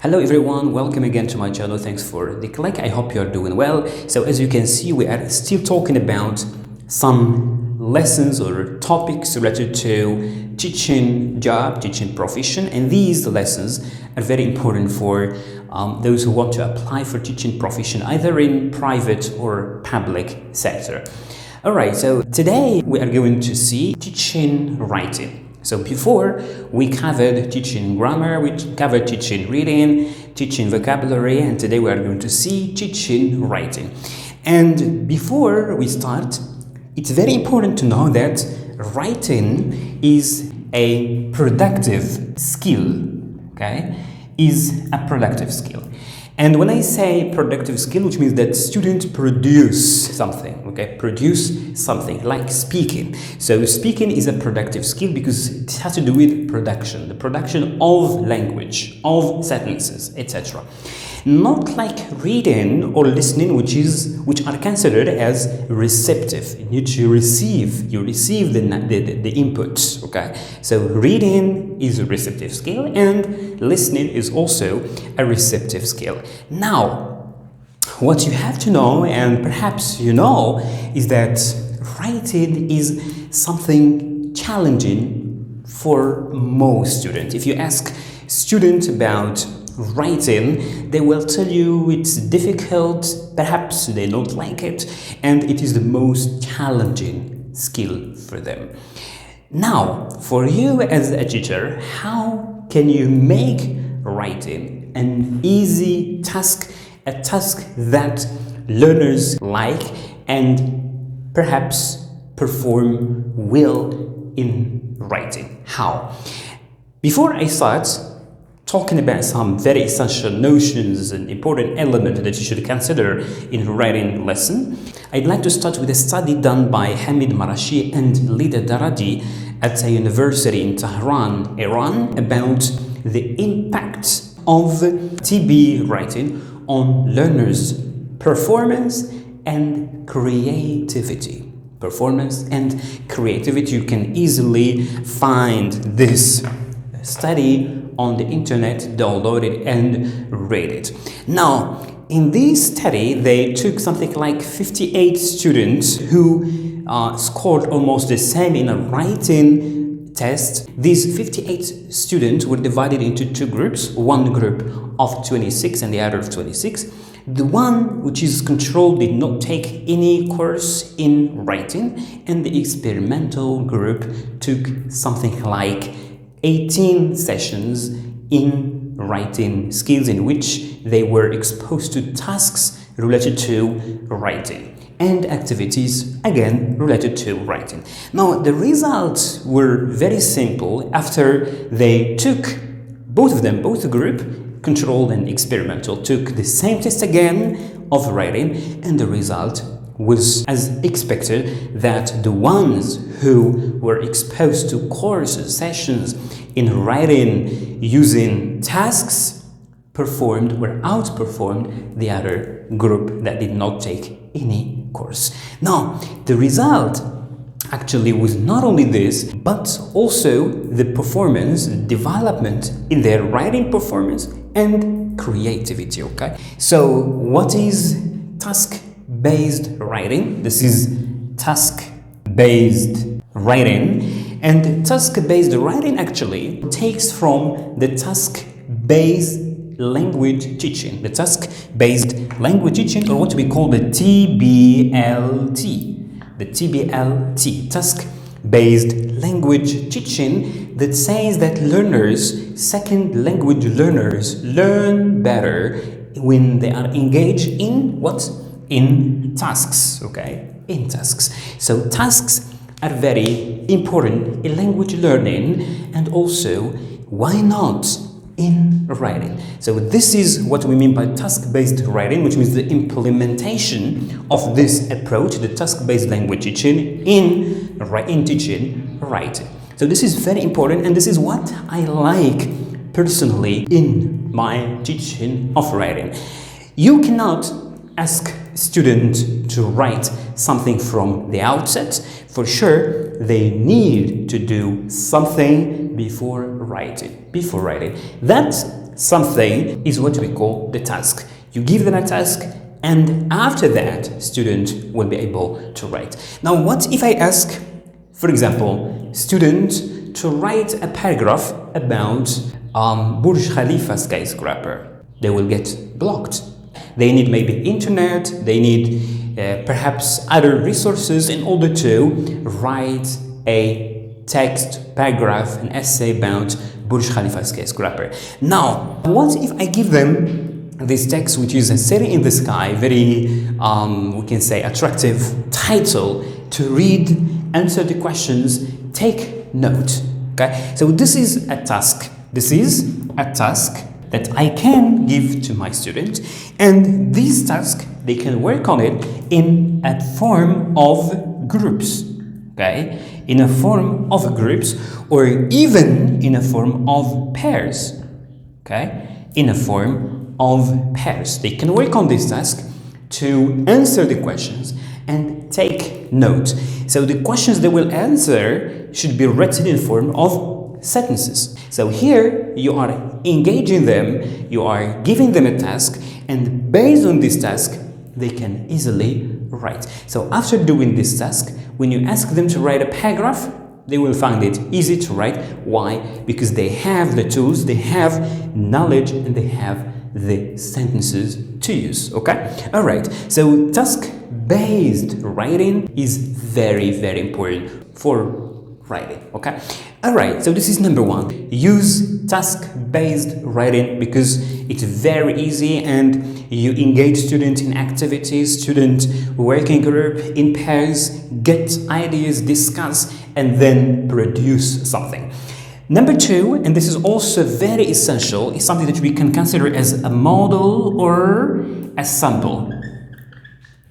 Hello everyone, welcome again to my channel. Thanks for the click. I hope you're doing well. So as you can see, we are still talking about some lessons or topics related to teaching job, teaching profession, and these lessons are very important for those who want to apply for teaching profession either in private or public sector. Alright, so today we are going to see teaching writing. So before, we covered teaching grammar, we covered teaching reading, teaching vocabulary, and today we are going to see teaching writing. And before we start, it's very important to know that writing is a productive skill, okay? Is a productive skill. And when I say productive skill, which means that students produce something, okay? Produce something, like speaking. So speaking is a productive skill because it has to do with production, the production of language, of sentences, etc. Not like reading or listening, which are considered as receptive. You need to receive, you receive the inputs, okay? So reading is a receptive skill and listening is also a receptive skill. Now, what you have to know, and perhaps you know, is that writing is something challenging for most students. If you ask students about writing, they will tell you it's difficult, perhaps they don't like it, and it is the most challenging skill for them. Now, for you as a teacher, how can you make writing an easy task, a task that learners like and perhaps perform well in writing? How? Before I start talking about some very essential notions and important elements that you should consider in writing lesson, I'd like to start with a study done by Hamid Marashi and Lida Daradi at a university in Tehran, Iran, about the impact of TB writing on learners' performance and creativity. Performance and creativity. You can easily find this study on the internet, download it and read it. Now, in this study, they took something like 58 students who scored almost the same in a writing test. These 58 students were divided into two groups, one group of 26 and the other of 26. The one which is controlled did not take any course in writing, and the experimental group took something like 18 sessions in writing skills in which they were exposed to tasks related to writing and activities again related to writing. Now the results were very simple. After they took both the group, controlled and experimental, took the same test again of writing, and the result was as expected, that the ones who were exposed to courses, sessions in writing using tasks outperformed the other group that did not take any course. Now, the result actually was not only this, but also the performance, development in their writing performance and creativity, okay? So what is task-based writing? This is task-based writing, and task-based writing actually takes from the task-based language teaching, the task-based language teaching, or what we call the TBLT, task-based language teaching, that says that learners, second language learners, learn better when they are engaged in what? In tasks, okay? In tasks. So tasks are very important in language learning, and also, why not in writing? So this is what we mean by task-based writing, which means the implementation of this approach, the task-based language teaching in teaching writing. So this is very important, and this is what I like personally in my teaching of writing. You cannot ask students to write something from the outset. For sure, they need to do something before writing. That something is what we call the task. You give them a task, and after that, student will be able to write. Now, what if I ask, for example, student to write a paragraph about Burj Khalifa skyscraper? They will get blocked. They need maybe internet, they need perhaps other resources in order to write a text, paragraph, an essay about Burj Khalifa skyscraper. Now, what if I give them this text, which is a city in the sky, very, we can say, attractive title to read, answer the questions, take note, okay? So this is a task. This is a task that I can give to my student, and this task, they can work on it in a form of groups, okay? In a form of groups, or even in a form of pairs, okay? In a form of pairs. They can work on this task to answer the questions and take note. So the questions they will answer should be written in form of sentences. So here you are engaging them, you are giving them a task, and based on this task, they can easily write. So after doing this task, when you ask them to write a paragraph, they will find it easy to write. Why? Because they have the tools, they have knowledge, and they have the sentences to use, okay? All right, so task-based writing is very, very important for writing, okay? All right, so this is number one. Use task-based writing because it's very easy and you engage students in activities, student working group, in pairs, get ideas, discuss, and then produce something. Number two, and this is also very essential, is something that we can consider as a model or a sample.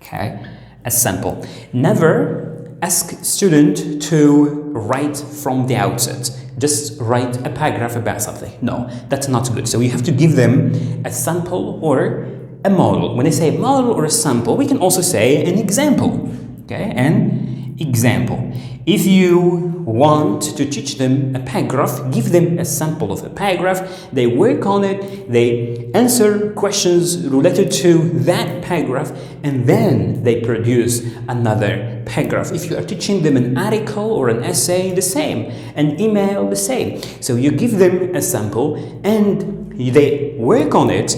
Okay, a sample. Never ask student to write from the outset. Just write a paragraph about something. No, that's not good. So you have to give them a sample or a model. When I say model or a sample, we can also say an example. Okay, an example. If you want to teach them a paragraph, give them a sample of a paragraph, they work on it, they answer questions related to that paragraph, and then they produce another paragraph. If you are teaching them an article or an essay, the same, an email, the same. So you give them a sample and they work on it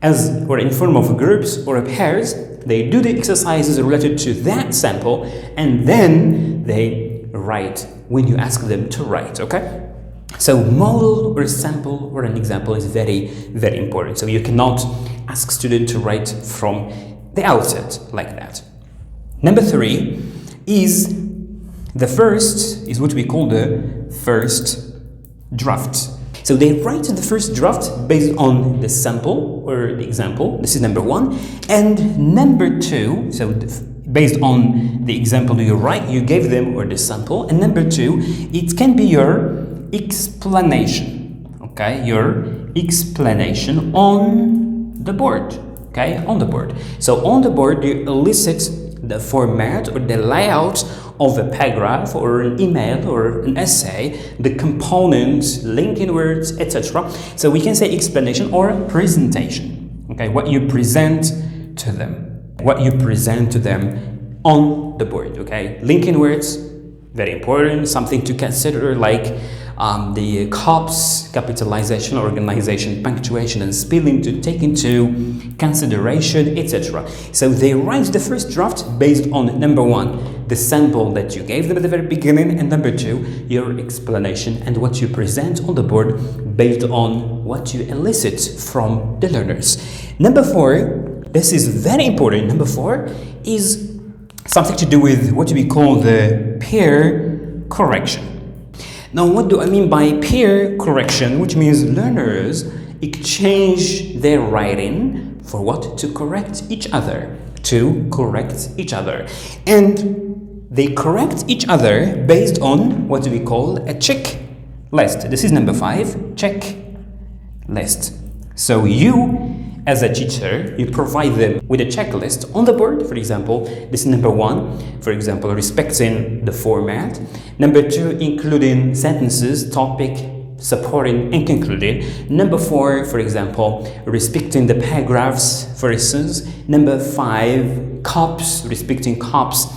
as or in form of groups or pairs. They do the exercises related to that sample, and then they write when you ask them to write, okay? So model or sample or an example is very, very important. So you cannot ask students to write from the outset like that. Number three is what we call the first draft. So they write the first draft based on the sample or the example. This is number one. And number two, so based on the example you write, you gave them or the sample. And number two, it can be your explanation. Okay, your explanation on the board. Okay, on the board. So on the board, you elicit the format or the layout of a paragraph or an email or an essay, the components, linking words, etc. So we can say explanation or presentation. Okay, what you present to them. What you present to them on the board. Okay, linking words, very important, something to consider like the COPs, capitalization, organization, punctuation, and spelling to take into consideration, etc. So they write the first draft based on number one, the sample that you gave them at the very beginning, and number two, your explanation and what you present on the board based on what you elicit from the learners. Number four, this is very important. Number four is something to do with what we call the peer correction. Now, what do I mean by peer correction? Which means learners exchange their writing for what? To correct each other. To correct each other. And they correct each other based on what we call a checklist. This is number five, checklist. So you, as a teacher, you provide them with a checklist on the board. For example, this is number one, for example, respecting the format. Number two, including sentences, topic, supporting and concluding. Number 4, for example, respecting the paragraphs, for instance. Number 5, copes, respecting copes,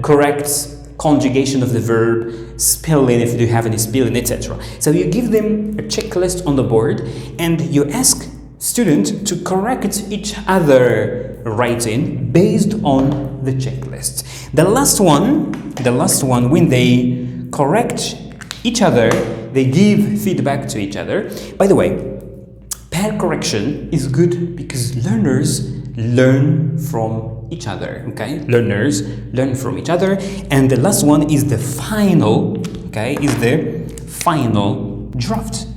correct conjugation of the verb, spelling if you have any spelling, etc. So you give them a checklist on the board and you ask students to correct each other writing based on the checklist. The last one, when they correct each other, they give feedback to each other. By the way, pair correction is good because learners learn from each other, okay? Learners learn from each other. And the last one is the final, okay, is the final draft.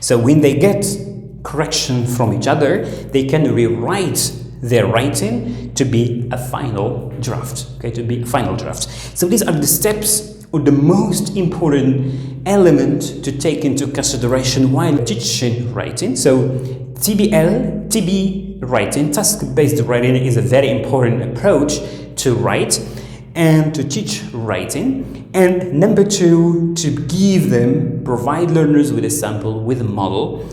So when they get correction from each other, they can rewrite their writing to be a final draft, okay, to be a final draft. So these are the steps or the most important element to take into consideration while teaching writing. So TB writing, task-based writing, is a very important approach to write and to teach writing. And number 2, to provide learners with a sample, with a model.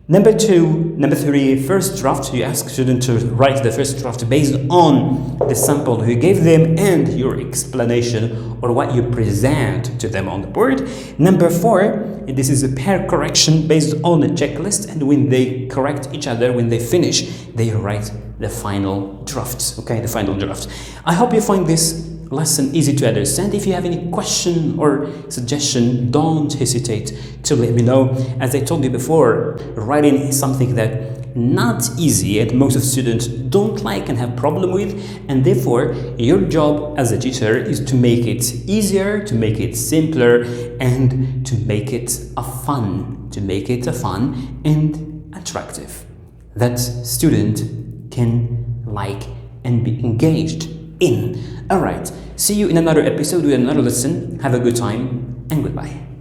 Number 3, first draft. You ask students to write the first draft based on the sample you gave them and your explanation or what you present to them on the board. Number 4, this is a pair correction based on a checklist, and when they correct each other, when they finish, they write the final drafts, okay, the final draft. I hope you find this lesson easy to understand. If you have any question or suggestion, don't hesitate to let me know. As I told you before, writing is something that not easy and most of students don't like and have problem with, and therefore your job as a teacher is to make it easier, to make it simpler, and to make it fun and attractive that student can like and be engaged in. Alright, see you in another episode with another lesson. Have a good time and goodbye.